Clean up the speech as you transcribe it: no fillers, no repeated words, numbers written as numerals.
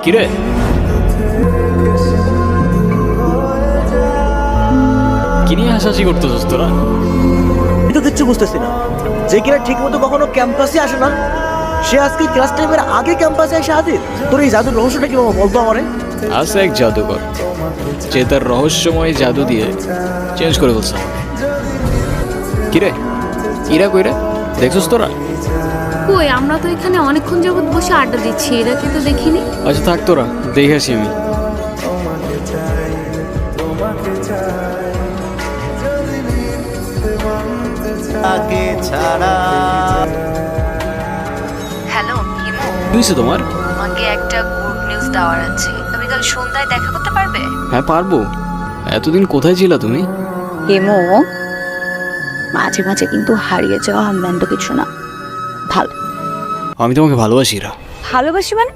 কিরে কি নিয়ে হাসাহাসি করতেছিস তোরা? আমি তো কিচ্ছু বুঝতেছি না। যে কিনা ঠিক মতো কখনো ক্যাম্পাসে আসে না, সে আজকে ক্লাস টাইমের আগে ক্যাম্পাসে এসে হাজির। তোর এই জাদুর রহস্যটা কি বাবা বলতো আমারে? আছে এক জাদুকর, যে তার রহস্যময় জাদু দিয়ে চেঞ্জ করে বলছে। কিরে ইরা কইরে দেখছিস তোরা? কই, আমরা তো এখানে অনেকক্ষণ যাবত বসে আড্ডা দিচ্ছি, এরাকে তো দেখিনি। আচ্ছা থাক, তোরা দেখে আসি আমি। হ্যালো হিমু, কি হয়েছে তোমার? আমাকে একটা গুড নিউজ দেওয়ার আছে। তুমি কাল সন্ধ্যায় দেখা করতে পারবে? হ্যাঁ পারবো। এতদিন কোথায় ছিলা তুমি? হিমু, মাঝে মাঝে কিন্তু হারিয়ে যাওয়া মন্দ কিছু না, ভালো। আমি তোমাকে ভালোবাসি ইরা। ভালোবাসি মানে?